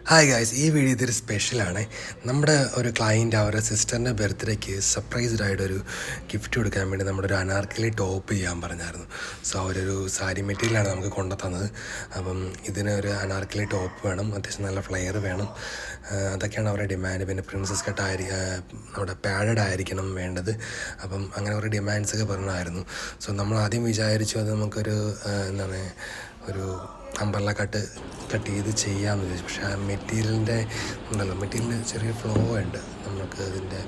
Hi guys, ഈ video ഇതൊരു സ്പെഷ്യലാണ്. നമ്മുടെ ഒരു ക്ലയൻറ്റ് അവരുടെ സിസ്റ്ററിൻ്റെ ബർത്ത്ഡേക്ക് സർപ്രൈസ്ഡ് ആയിട്ടൊരു ഗിഫ്റ്റ് കൊടുക്കാൻ വേണ്ടി നമ്മുടെ ഒരു അനാർക്കലി ടോപ്പ് ചെയ്യാൻ പറഞ്ഞായിരുന്നു. സോ അവരൊരു സാരി മെറ്റീരിയലാണ് നമുക്ക് കൊണ്ടു തന്നത്. അപ്പം ഇതിനൊരു അനാർക്കലി ടോപ്പ് വേണം, അത്യാവശ്യം നല്ല ഫ്ലെയർ വേണം, അതൊക്കെയാണ് അവരുടെ ഡിമാൻഡ്. പിന്നെ പ്രിൻസസ് കട്ട് നമ്മുടെ പാഡഡ് ആയിരിക്കണം വേണ്ടത്. അപ്പം അങ്ങനെ കുറേ ഡിമാൻഡ്സൊക്കെ പറഞ്ഞായിരുന്നു. സോ നമ്മൾ ആദ്യം വിചാരിച്ചു അത് നമുക്കൊരു എന്താണ് ഒരു അമ്പർല കട്ട് ചെയ്ത് ചെയ്യാമെന്ന് വിചാരിച്ചു. പക്ഷേ ആ മെറ്റീരിയലിൻ്റെ മെറ്റീരിയലിന് ചെറിയ ഫ്ലോ ഉണ്ട്, നമുക്ക് അതിൻ്റെ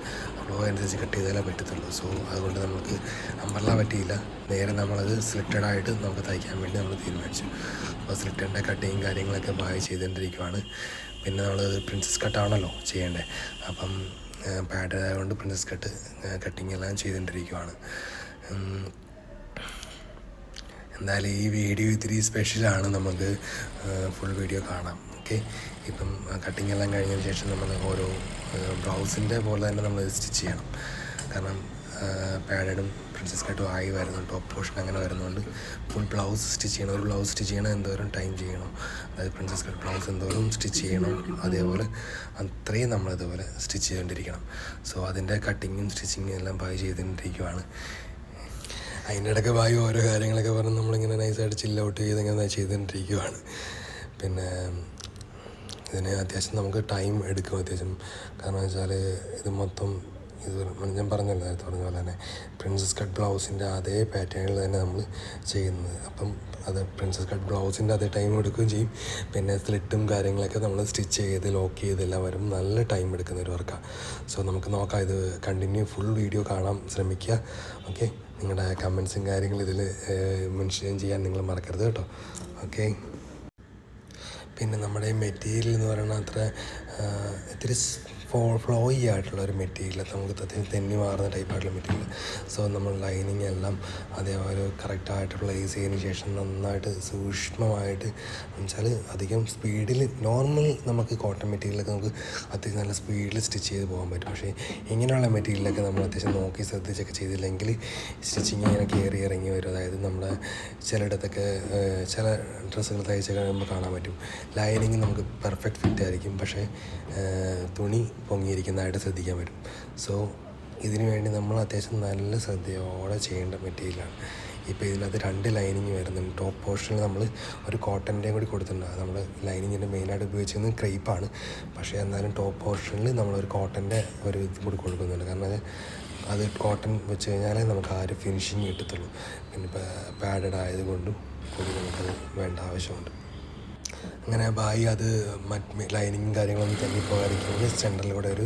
ഫ്ലോ അനുസരിച്ച് കട്ട് ചെയ്താലേ പറ്റത്തുള്ളൂ. സോ അതുകൊണ്ട് നമുക്ക് അമ്പർല പറ്റിയില്ല. നേരെ നമ്മളത് സ്ലിറ്റഡായിട്ട് നമുക്ക് തയ്ക്കാൻ വേണ്ടി നമ്മൾ തീരുമാനിച്ചു. അപ്പോൾ സ്ലിറ്റഡിൻ്റെ കട്ടിങ് കാര്യങ്ങളൊക്കെ ബായ് ചെയ്തുകൊണ്ടിരിക്കുവാണ്. പിന്നെ നമ്മളത് പ്രിൻസസ് കട്ടാണല്ലോ ചെയ്യേണ്ടത്. അപ്പം പാഡ് ആയതുകൊണ്ട് പ്രിൻസസ് കട്ടിങ് എല്ലാം ചെയ്തുകൊണ്ടിരിക്കുവാണ്. എന്തായാലും ഈ വീഡിയോ ഇത്തിരി സ്പെഷ്യലാണ്, നമുക്ക് ഫുൾ വീഡിയോ കാണാം. ഓക്കെ, ഇപ്പം കട്ടിങ് എല്ലാം കഴിഞ്ഞതിന് ശേഷം നമ്മൾ ഓരോ ബ്ലൗസിൻ്റെ പോലെ തന്നെ നമ്മൾ സ്റ്റിച്ച് ചെയ്യണം. കാരണം പാഡഡും പ്രിൻസസ് കട്ടും ആയി വരുന്നു, ടോപ്പ് പോർഷൻ അങ്ങനെ വരുന്നതുകൊണ്ട് ഫുൾ ബ്ലൗസ് സ്റ്റിച്ച് ചെയ്യണം. ഒരു ബ്ലൗസ് സ്റ്റിച്ച് ചെയ്യണം എന്തോരം ടൈം ചെയ്യണം, അതായത് പ്രിൻസസ് കട്ട് ബ്ലൗസ് എന്തോരം സ്റ്റിച്ച് ചെയ്യണം, അതേപോലെ അത്രയും നമ്മളിതുപോലെ സ്റ്റിച്ച് ചെയ്തുകൊണ്ടിരിക്കണം. സോ അതിൻ്റെ കട്ടിങ്ങും സ്റ്റിച്ചിങ്ങും എല്ലാം ബായ് ചെയ്തുകൊണ്ടിരിക്കുവാണ്. അതിൻ്റെ ഇടയ്ക്ക് ബായി ഓരോ കാര്യങ്ങളൊക്കെ പറഞ്ഞ് നമ്മളിങ്ങനെ നൈസായിട്ട് ചില്ല് ഔട്ട് ഇങ്ങനെ ചെയ്തുകൊണ്ടിരിക്കുവാണ്. പിന്നെ ഇതിന് അത്യാവശ്യം നമുക്ക് ടൈം എടുക്കും അത്യാവശ്യം. കാരണം വെച്ചാൽ ഇത് മൊത്തം ഞാൻ പറഞ്ഞല്ലോ നേരത്തെ പറഞ്ഞ പോലെ തന്നെ പ്രിൻസസ് കട്ട് ബ്ലൗസിൻ്റെ അതേ പാറ്റേണിൽ തന്നെ നമ്മൾ ചെയ്യുന്നത്. അപ്പം അത് പ്രിൻസസ് കട്ട് ബ്ലൗസിൻ്റെ അതേ ടൈം എടുക്കുകയും ചെയ്യും. പിന്നെ സ്ലിറ്റും കാര്യങ്ങളൊക്കെ നമ്മൾ സ്റ്റിച്ച് ചെയ്ത് ലോക്ക് ചെയ്തെല്ലാം വരും, നല്ല ടൈം എടുക്കുന്ന ഒരു വർക്കാണ്. സോ നമുക്ക് നോക്കാം, ഇത് കണ്ടിന്യൂ ഫുൾ വീഡിയോ കാണാൻ ശ്രമിക്കുക. ഓക്കെ, നിങ്ങളുടെ കമൻസും കാര്യങ്ങളും ഇതിൽ മെൻഷൻ ചെയ്യാൻ നിങ്ങൾ മറക്കരുത് കേട്ടോ. ഓക്കെ, പിന്നെ നമ്മുടെ മെറ്റീരിയൽ എന്ന് പറയുന്നത് അത്ര ഇത്തിരി ഫ്ലോയി ആയിട്ടുള്ളൊരു മെറ്റീരിയൽ, നമുക്ക് തെന്നി മാറുന്ന ടൈപ്പായിട്ടുള്ള മെറ്റീരിയൽ. സോ നമ്മൾ ലൈനിങ് എല്ലാം അതേപോലെ കറക്റ്റായിട്ട് പ്ലേസ് ചെയ്തതിന് ശേഷം നന്നായിട്ട് സൂക്ഷ്മമായിട്ട് വെച്ചാൽ അധികം സ്പീഡിൽ നോർമൽ നമുക്ക് കോട്ടൺ മെറ്റീരിയലൊക്കെ നമുക്ക് അത്യാവശ്യം നല്ല സ്പീഡിൽ സ്റ്റിച്ച് ചെയ്ത് പോകാൻ പറ്റും. പക്ഷേ ഇങ്ങനെയുള്ള മെറ്റീരിയലൊക്കെ നമ്മൾ അത്യാവശ്യം നോക്കി ശ്രദ്ധിച്ചൊക്കെ ചെയ്തില്ലെങ്കിൽ സ്റ്റിച്ചിങ് ഇങ്ങനെ കയറി ഇറങ്ങി വരും. അതായത് നമ്മുടെ ചിലയിടത്തൊക്കെ ചില ഡ്രസ്സുകൾ തയ്ച്ച് കഴിയുമ്പോൾ കാണാൻ പറ്റും ലൈനിങ് നമുക്ക് പെർഫെക്റ്റ് ഫിറ്റ് ആയിരിക്കും, പക്ഷേ തുണി പൊങ്ങിയിരിക്കുന്നതായിട്ട് ശ്രദ്ധിക്കാൻ പറ്റും. സോ ഇതിനു വേണ്ടി നമ്മൾ അത്യാവശ്യം നല്ല ശ്രദ്ധയോടെ ചെയ്യേണ്ട മെറ്റീരിയലാണ്. ഇപ്പോൾ ഇതിനകത്ത് 2 ലൈനിങ് വരുന്നുണ്ട്. ടോപ്പ് പോർഷനിൽ നമ്മൾ ഒരു കോട്ടൻ്റെയും കൂടി കൊടുത്തിട്ടുണ്ട്. നമ്മൾ ലൈനിങ്ങിൻ്റെ മെയിനായിട്ട് ഉപയോഗിച്ചിരുന്നത് ക്രേപ്പാണ്, പക്ഷേ എന്നാലും ടോപ്പ് പോർഷനിൽ നമ്മളൊരു കോട്ടൻ്റെ ഒരു ഇതും കൂടി കൊടുക്കുന്നുണ്ട്. കാരണം അത് കോട്ടൺ വെച്ച് കഴിഞ്ഞാലേ നമുക്ക് ആ ഒരു ഫിനിഷിങ് കിട്ടത്തുള്ളൂ. പിന്നെ പാഡഡ് ആയതുകൊണ്ടും കൂടി നമുക്കത് വേണ്ട ആവശ്യമുണ്ട്. അങ്ങനെ ബായി അത് ലൈനിങ്ങും കാര്യങ്ങളൊന്നും തെന്നിപ്പോകാതിരിക്കുമ്പോൾ സെൻറ്ററിലൂടെ ഒരു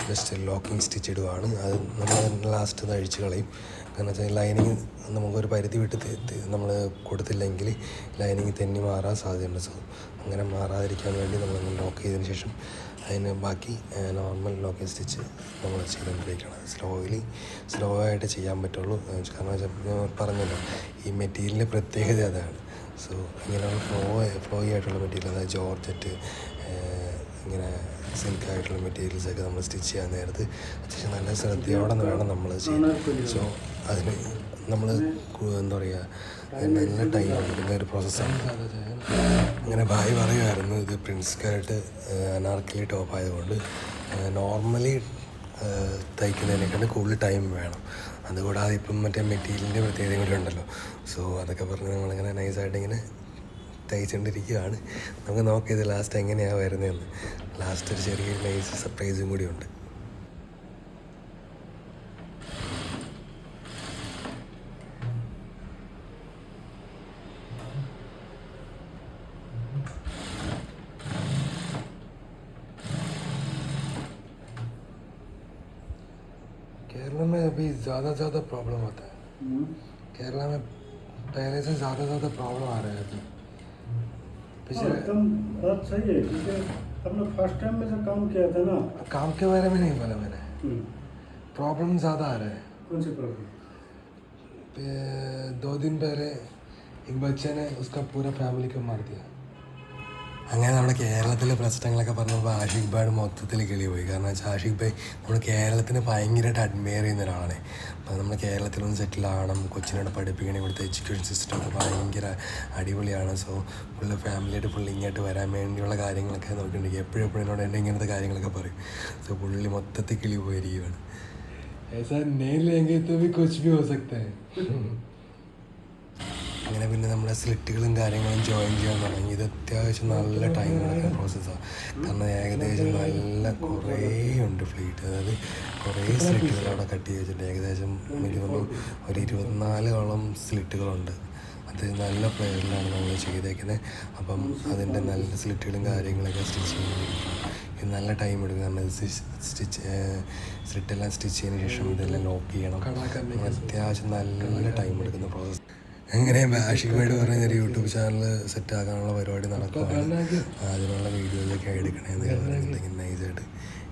ജസ്റ്റ് ലോക്കിംഗ് സ്റ്റിച്ച് ഇടുവാണ്. അത് നമ്മൾ ലാസ്റ്റ് അത് അഴിച്ച് കളയും. കാരണം വെച്ചാൽ ലൈനിങ് നമുക്കൊരു പരിധി വിട്ട് നമ്മൾ കൊടുത്തില്ലെങ്കിൽ ലൈനിങ് തെന്നി മാറാൻ സാധ്യതയുണ്ട്. സോ അങ്ങനെ മാറാതിരിക്കാൻ വേണ്ടി നമ്മൾ ലോക്ക് ചെയ്തതിന് ശേഷം അതിന് ബാക്കി നോർമൽ ലോക്കിംഗ് സ്റ്റിച്ച് നമ്മൾ ചെയ്തുകൊണ്ടിരിക്കണം. സ്ലോ ആയിട്ട് ചെയ്യാൻ പറ്റുള്ളൂ. കാരണം വെച്ചാൽ പറഞ്ഞല്ലോ, ഈ മെറ്റീരിയലിൻ്റെ പ്രത്യേകത അതാണ്. സോ ഇങ്ങനെയുള്ള ഫ്ലോയി ആയിട്ടുള്ള മെറ്റീരിയൽ, അതായത് ജോർജറ്റ് ഇങ്ങനെ സിൽക്കായിട്ടുള്ള മെറ്റീരിയൽസൊക്കെ നമ്മൾ സ്റ്റിച്ച് ചെയ്യാൻ നേരത്ത് അത്യാവശ്യം നല്ല ശ്രദ്ധയോടെ വേണം നമ്മളത് ചെയ്യാൻ. സോ അതിന് നമ്മൾ എന്താ പറയുക, നല്ല ടൈം എടുക്കുന്ന ഒരു പ്രോസസ്സാണ്. അങ്ങനെ ബായി പറയുമായിരുന്നു, ഇത് പ്രിൻസ് കട്ട് അനാർക്കലി ടോപ്പ് ആയതുകൊണ്ട് നോർമലി തയ്ക്കുന്നതിനേക്കാൾ കൂടുതൽ ടൈം വേണം. അതുകൂടാതെ ഇപ്പം മറ്റേ മെറ്റീരിയലിൻ്റെ പ്രത്യേകത കൂടി ഉണ്ടല്ലോ. സോ അതൊക്കെ പറഞ്ഞ് നമ്മളിങ്ങനെ നൈസായിട്ട് ഇങ്ങനെ തയ്ച്ചുകൊണ്ടിരിക്കുകയാണ്. നമുക്ക് നോക്കിയത് ലാസ്റ്റ് എങ്ങനെയാണ് വരുന്നതെന്ന്. ലാസ്റ്റ് ഒരു ചെറിയ നൈസ് സർപ്രൈസും കൂടി ഉണ്ട്. केरला में अभी ज़्यादा प्रॉब्लम होता है। केरला में पहले से ज़्यादा प्रॉब्लम आ रहा है अभी। पिछले एकदम बात सही है, क्योंकि हमने फर्स्ट टाइम में जो काम किया था ना, काम के बारे में नहीं बोला मैंने, प्रॉब्लम ज़्यादा आ रहा है। कौन सी प्रॉब्लम? 2 दिन पहले एक बच्चे ने उसका पूरा फैमिली को मार दिया। അങ്ങനെ നമ്മുടെ കേരളത്തിലെ പ്രശ്നങ്ങളൊക്കെ പറഞ്ഞപ്പോൾ ആഷിഖ് ഭായ് മൊത്തത്തിൽ കിളി പോയി. കാരണം വെച്ചാൽ ആഷിഖ് ഭായ് നമ്മൾ കേരളത്തിന് ഭയങ്കരമായിട്ട് അഡ്മയർ ചെയ്യുന്ന ഒരാളാണ്. അപ്പോൾ നമ്മൾ കേരളത്തിലൊന്ന് സെറ്റിൽ ആകണം, കൊച്ചിനോട് പഠിപ്പിക്കണം, ഇവിടുത്തെ എഡ്യൂക്കേഷൻ സിസ്റ്റം ഭയങ്കര അടിപൊളിയാണ്. സോ ഫുള്ള് ഫാമിലിയായിട്ട് ഫുള്ള് ഇങ്ങോട്ട് വരാൻ വേണ്ടിയുള്ള കാര്യങ്ങളൊക്കെ നോക്കിയിട്ടുണ്ടെങ്കിൽ എപ്പോഴും എന്നോട് എന്നെ ഇങ്ങനത്തെ കാര്യങ്ങളൊക്കെ പറയും. സോ പുള്ളി മൊത്തത്തിൽ കിളി പോയിരിക്കുകയാണ്. അങ്ങനെ പിന്നെ നമ്മുടെ സ്ലിറ്റുകളും കാര്യങ്ങളും ജോയിൻ ചെയ്യാൻ തുടങ്ങി. ഇത് അത്യാവശ്യം നല്ല ടൈം എടുക്കുന്ന പ്രോസസ്സാണ്. കാരണം ഏകദേശം നല്ല കുറേ ഉണ്ട് ഫ്ലീറ്റ്, അതായത് കുറേ സ്ലിറ്റുകൾ അവിടെ കട്ട് ചെയ്ത് വെച്ചിട്ടുണ്ട്. ഏകദേശം എനിക്ക് തോന്നുന്നു ഒരു 24ഓളം സ്ലിറ്റുകളുണ്ട്. അത് നല്ല പ്ലെയറിലാണ് നമ്മൾ ചെയ്തേക്കുന്നത്. അപ്പം അതിൻ്റെ നല്ല സ്ലിറ്റുകളും കാര്യങ്ങളൊക്കെ സ്റ്റിച്ച് ചെയ്യുന്നത് ഇത് നല്ല ടൈം എടുക്കും. കാരണം സ്ലിറ്റെല്ലാം സ്റ്റിച്ച് ചെയ്തതിന് ശേഷം ഇതെല്ലാം ലോക്ക് ചെയ്യണം. അത്യാവശ്യം നല്ല ടൈം എടുക്കുന്ന പ്രോസസ്സ്. അങ്ങനെ ആഷിഖ് ഭായ് പറയുന്ന ഒരു യൂട്യൂബ് ചാനൽ സെറ്റ് ആക്കാനുള്ള പരിപാടി നടക്കുകയാണ്. അതിനുള്ള വീഡിയോസൊക്കെ എടുക്കണമെന്ന് പറയുന്നുണ്ടെങ്കിൽ നൈസായിട്ട്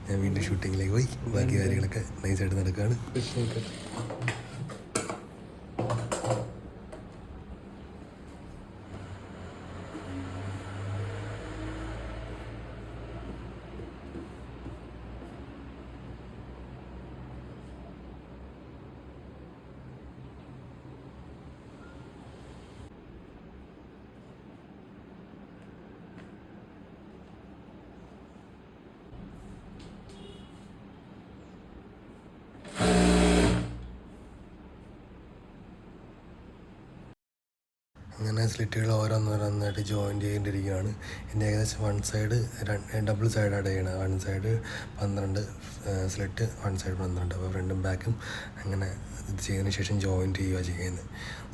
ഞാൻ വീണ്ടും ഷൂട്ടിങ്ങിലേക്ക് പോയി ബാക്കി കാര്യങ്ങളൊക്കെ നൈസായിട്ട് നടക്കുകയാണ്. അങ്ങനെ സ്ലിറ്റുകൾ ഓരോന്നോരോന്നായിട്ട് ജോയിൻ ചെയ്യേണ്ടിയിരിക്കുകയാണ്. എൻ്റെ ഏകദേശം വൺ സൈഡ് ഡബിൾ സൈഡാണ് ചെയ്യണത്. One side 12 slit, one side 12. അപ്പോൾ ഫ്രണ്ടും ബാക്കും അങ്ങനെ ഇത് ചെയ്തതിന് ശേഷം ജോയിൻ ചെയ്യുക ചെയ്യുന്നത്.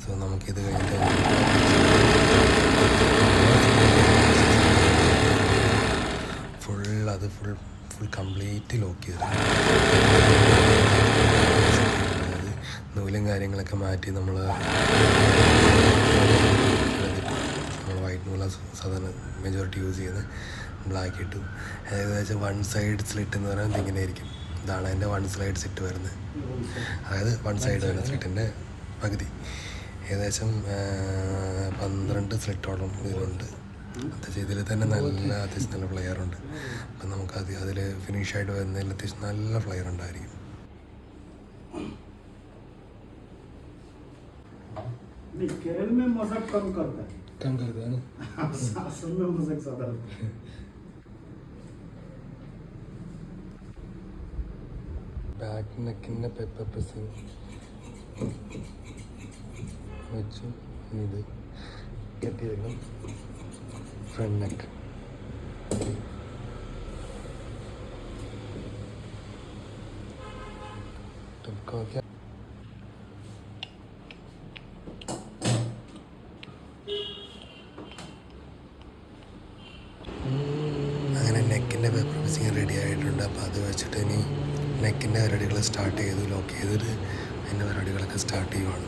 സോ നമുക്കിത് കഴിഞ്ഞിട്ട് ഫുൾ കംപ്ലീറ്റ് ലോക്ക് ചെയ്ത് നൂലും കാര്യങ്ങളൊക്കെ മാറ്റി നമ്മൾ വൈറ്റ് നൂലാണ് സാധാരണ മെജോറിറ്റി യൂസ് ചെയ്യുന്നത്. ബ്ലാക്ക് ഇട്ടു. ഏകദേശം വൺ സൈഡ് സ്ലിറ്റ് എന്ന് പറയുന്നത് ഇങ്ങനെ ആയിരിക്കും. ഇതാണ് എൻ്റെ വൺ സൈഡ് സെറ്റ് വരുന്നത്. അതായത് വൺ സൈഡ് വരുന്ന സ്ലിറ്റിൻ്റെ പകുതി. ഏകദേശം 12 സ്ലിറ്റോളം ഇതിലുണ്ട്. അത്യാവശ്യം ഇതിൽ തന്നെ അത്യാവശ്യം നല്ല ഫ്ലെയറുണ്ട്. അപ്പം നമുക്ക് അതിൽ ഫിനിഷായിട്ട് വരുന്നതിൽ അത്യാവശ്യം നല്ല ഫ്ലെയർ ഉണ്ടായിരിക്കും. केरल में मजाक कम करता है ना असम में मजाक ज्यादा होता है. ബാക്ക് നെക്കിൻ്റെ പെപ്പർ പ്രസിങ് വെച്ചു ഇത് കെട്ടിയെടുക്കണം. ഫ്രണ്ട് നെക്ക് ടിപ്കോക്കെ അങ്ങനെ നെക്കിൻ്റെ പേപ്പർ പീസിങ് റെഡി ആയിട്ടുണ്ട്. അപ്പോൾ അത് വെച്ചിട്ട് ഇനി നെക്കിൻ്റെ പരിപാടികൾ സ്റ്റാർട്ട് ചെയ്തു. ലോക്ക് ചെയ്തിട്ട് അതിൻ്റെ പരിപാടികളൊക്കെ സ്റ്റാർട്ട് ചെയ്യുവാണ്.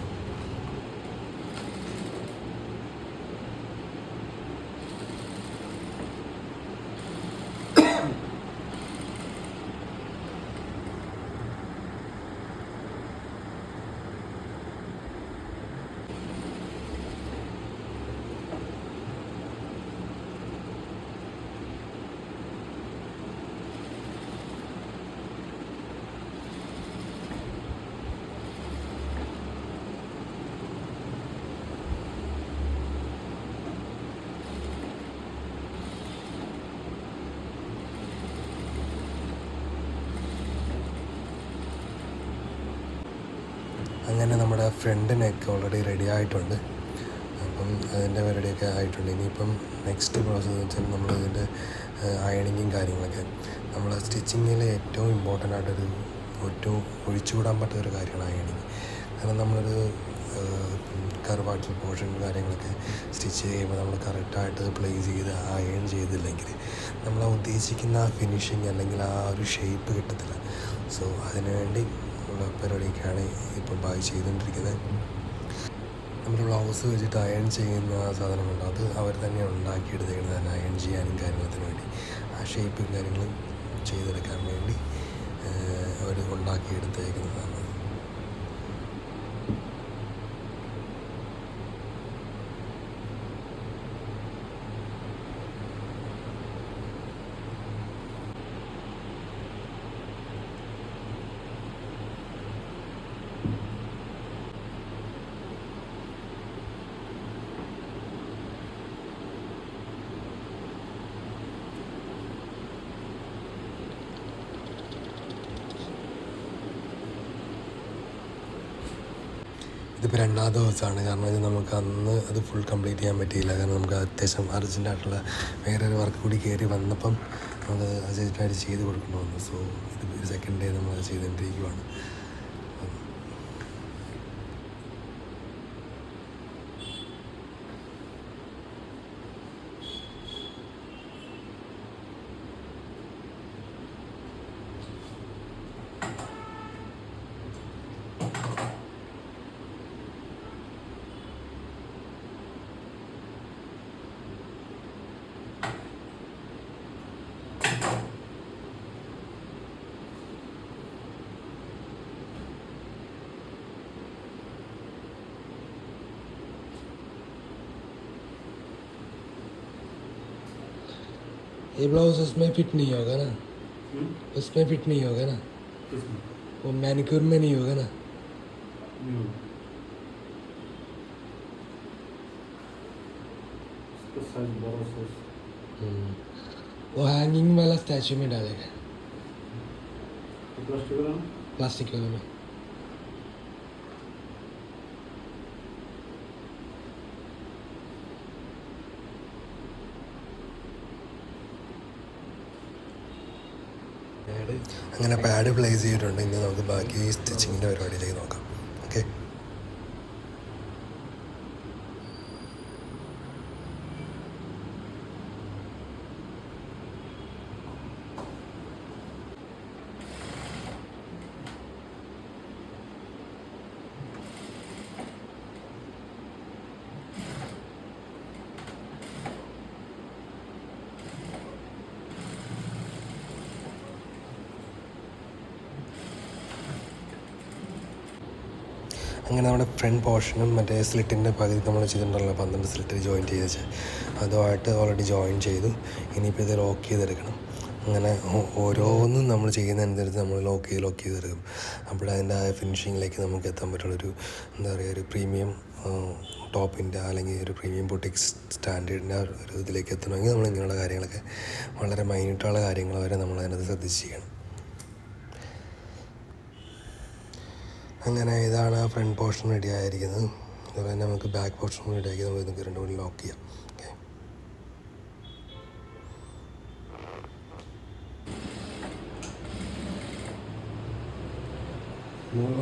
അങ്ങനെ നമ്മുടെ ഫ്രണ്ട് നെക്ക് ഓൾറെഡി റെഡി ആയിട്ടുണ്ട്. അപ്പം അതിൻ്റെ പരിപാടിയൊക്കെ ആയിട്ടുണ്ട്. ഇനിയിപ്പം നെക്സ്റ്റ് പ്രോസസ്സ് എന്ന് വെച്ചാൽ നമ്മൾ ഇതിൻ്റെ അയണിങ്ങും കാര്യങ്ങളൊക്കെ. നമ്മൾ സ്റ്റിച്ചിങ്ങിൽ ഏറ്റവും ഇമ്പോർട്ടൻ്റ് ആയിട്ടൊരു ഏറ്റവും ഒഴിച്ചുകൂടാൻ പറ്റാത്തൊരു കാര്യമാണ് അയണിങ്. കാരണം നമ്മളൊരു കർവായിട്ടുള്ള പോർഷൻ കാര്യങ്ങളൊക്കെ സ്റ്റിച്ച് ചെയ്യുമ്പോൾ നമ്മൾ കറക്റ്റായിട്ട് പ്ലേസ് ചെയ്ത് അയൺ ചെയ്തില്ലെങ്കിൽ നമ്മൾ ഉദ്ദേശിക്കുന്ന ആ ഫിനിഷിങ് അല്ലെങ്കിൽ ആ ഒരു ഷേപ്പ് കിട്ടത്തില്ല. സോ അതിനുവേണ്ടി ഉള്ള പരിപാടിയൊക്കെയാണ് ഇപ്പോൾ ബായ് ചെയ്തുകൊണ്ടിരിക്കുന്നത്. നമ്മൾ ബ്ലൗസ് വെച്ചിട്ട് അയൺ ചെയ്യുന്ന സാധനങ്ങളുണ്ട്, അത് അവർ തന്നെ ഉണ്ടാക്കിയെടുത്തേക്കുന്നത് തന്നെ അയൺ ചെയ്യാനും കാര്യങ്ങളത്തിന് വേണ്ടി. ആ ഷേപ്പും കാര്യങ്ങളും ചെയ്തെടുക്കാൻ വേണ്ടി അവർ ഉണ്ടാക്കിയെടുത്തേക്കുന്നതാണ്. ഇതിപ്പോൾ രണ്ടാമത്തെ ദിവസമാണ്. കാരണം ഇത് നമുക്ക് അന്ന് അത് ഫുൾ കംപ്ലീറ്റ് ചെയ്യാൻ പറ്റിയില്ല. കാരണം നമുക്ക് അത്യാവശ്യം അർജൻറ്റായിട്ടുള്ള വേറൊരു വർക്ക് കൂടി കയറി വന്നപ്പം നമുക്ക് അർജൻറ്റായിട്ട് ചെയ്ത് കൊടുക്കേണ്ടി വന്നു. സോ ഇത് സെക്കൻഡ് ഡേ നമ്മൾ ചെയ്തുകൊണ്ടിരിക്കുവാണ്. ये ब्लाउज उसमें फिट नहीं होगा ना, उसमें फिट नहीं होगा ना, वो मैनिक्योर में नहीं होगा ना. वो हैंगिंग वाला स्टैचू में डालेगा, प्लास्टिक वाला में. അങ്ങനെ പാഡ് പ്ലേസ് ചെയ്തിട്ടുണ്ട്. ഇനി നമുക്ക് ബാക്കി സ്റ്റിച്ചിങ്ങിൻ്റെ പരിപാടിയിലേക്ക് നോക്കാം. ഓക്കെ, അങ്ങനെ നമ്മുടെ ഫ്രണ്ട് പോർഷനും മറ്റേ സ്ലിറ്റിൻ്റെ പകുതി നമ്മൾ ചെയ്തിട്ടുണ്ടല്ലോ, 12 സ്ലിറ്റ് ജോയിൻ ചെയ്ത് വെച്ചാൽ അതുമായിട്ട് ഓൾറെഡി ജോയിൻ ചെയ്തു. ഇനിയിപ്പോൾ ഇത് ലോക്ക് ചെയ്തെടുക്കണം. അങ്ങനെ ഓരോന്നും നമ്മൾ ചെയ്യുന്നതനുസരിച്ച് നമ്മൾ ലോക്ക് ചെയ്തെടുക്കും. അപ്പോൾ അതിൻ്റെ ആ ഫിനിഷിങ്ങിലേക്ക് നമുക്ക് എത്താൻ പറ്റുള്ളൊരു എന്താ പറയുക, ഒരു പ്രീമിയം ടോപ്പിൻ്റെ അല്ലെങ്കിൽ ഒരു പ്രീമിയം ബൊട്ടിക് സ്റ്റാൻഡേർഡിൻ്റെ ഒരു ഇതിലേക്ക് എത്തണമെങ്കിൽ നമ്മൾ ഇങ്ങനെയുള്ള കാര്യങ്ങളൊക്കെ വളരെ മൈന്യൂട്ടുള്ള കാര്യങ്ങൾ വരെ നമ്മൾ അതിനകത്ത് ശ്രദ്ധിച്ച് ചെയ്യണം. അങ്ങനെ ഇതാണ് ആ ഫ്രണ്ട് പോർഷൻ റെഡി ആയിരിക്കുന്നത്. അതുപോലെ തന്നെ നമുക്ക് ബാക്ക് പോർഷൻ റെഡി ആക്കി നമുക്ക് ഇതൊക്കെ രണ്ടും കൂടി ലോക്ക് ചെയ്യാം.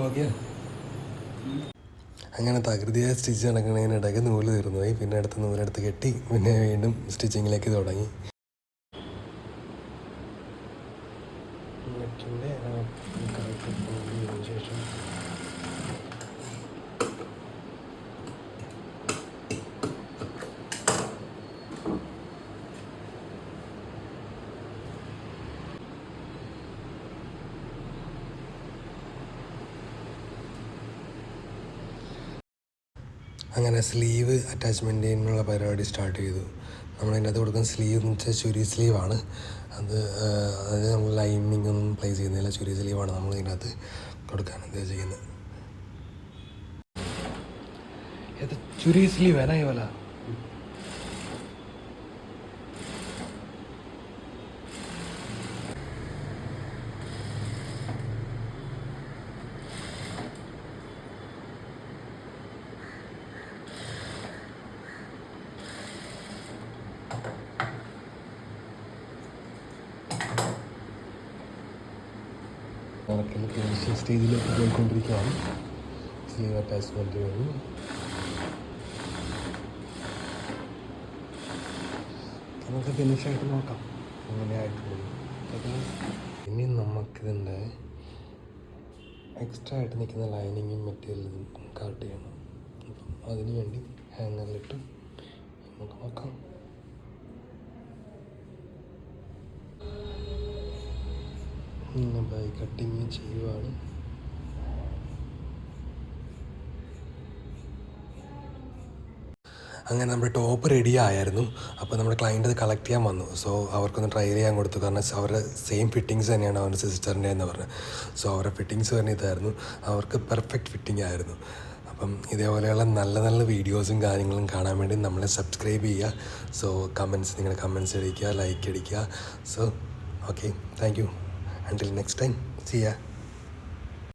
ഓക്കെ, അങ്ങനെ തകൃതിയായ സ്റ്റിച്ച് നടക്കുന്നതിനിടയ്ക്ക് നൂല് തീർന്നു പോയി. പിന്നെ അടുത്ത നൂലെടുത്ത് കെട്ടി പിന്നെ വീണ്ടും സ്റ്റിച്ചിങ്ങിലേക്ക് തുടങ്ങി. ശേഷം അങ്ങനെ സ്ലീവ് അറ്റാച്ച്മെൻറ്റിനുള്ള പരിപാടി സ്റ്റാർട്ട് ചെയ്തു. നമ്മളതിനകത്ത് കൊടുക്കുന്ന സ്ലീവ് എന്ന് വെച്ചാൽ ചുരി സ്ലീവാണ്. അത് നമ്മൾ ലൈനിങ് ഒന്നും പ്ലേസ് ചെയ്യുന്നില്ല, ചുരി സ്ലീവാണ് നമ്മൾ ഇതിനകത്ത് കൊടുക്കാൻ ചെയ്യുന്നത്. ചുരി സ്ലീവ് है ना ये वाला? ഫിനിഷിംഗ് സ്റ്റേജിലേക്ക് പോയിക്കൊണ്ടിരിക്കുകയാണ്. സ്ലീവ് അറ്റാച്ച്മെൻറ്റ് കഴിഞ്ഞു. നമുക്ക് ഫിനിഷായിട്ട് നോക്കാം എങ്ങനെയായിട്ടുള്ളത്. ഇനി നമുക്കിതിൻ്റെ എക്സ്ട്രാ ആയിട്ട് നിൽക്കുന്ന ലൈനിങ്ങും മെറ്റീരിയലും കട്ട് ചെയ്യണം. അപ്പം അതിന് വേണ്ടി ഹാങ്ങറിലിട്ട് നമുക്ക് നോക്കാം. ബൈ കട്ടിങ് ചെയ്യുവാണ്. അങ്ങനെ നമ്മുടെ ടോപ്പ് റെഡി ആയിരുന്നു. അപ്പോൾ നമ്മുടെ ക്ലയൻറ്റ് അത് കളക്ട് ചെയ്യാൻ വന്നു. സോ അവർക്കൊന്ന് ട്രൈ ചെയ്യാൻ കൊടുത്തു. കാരണം അവരുടെ സെയിം ഫിറ്റിങ്സ് തന്നെയാണ് അവരുടെ സിസ്റ്ററിൻ്റെ എന്ന് പറഞ്ഞത്. സോ അവരുടെ ഫിറ്റിങ്സ് തന്നെ ഇതായിരുന്നു. അവർക്ക് പെർഫെക്റ്റ് ഫിറ്റിംഗ് ആയിരുന്നു. അപ്പം ഇതേപോലെയുള്ള നല്ല നല്ല വീഡിയോസും കാര്യങ്ങളും കാണാൻ വേണ്ടി നമ്മളെ സബ്സ്ക്രൈബ് ചെയ്യുക. സോ നിങ്ങളുടെ കമൻസ് അടിക്കുക, ലൈക്ക് അടിക്കുക. So okay, thank you. Until next time, see ya.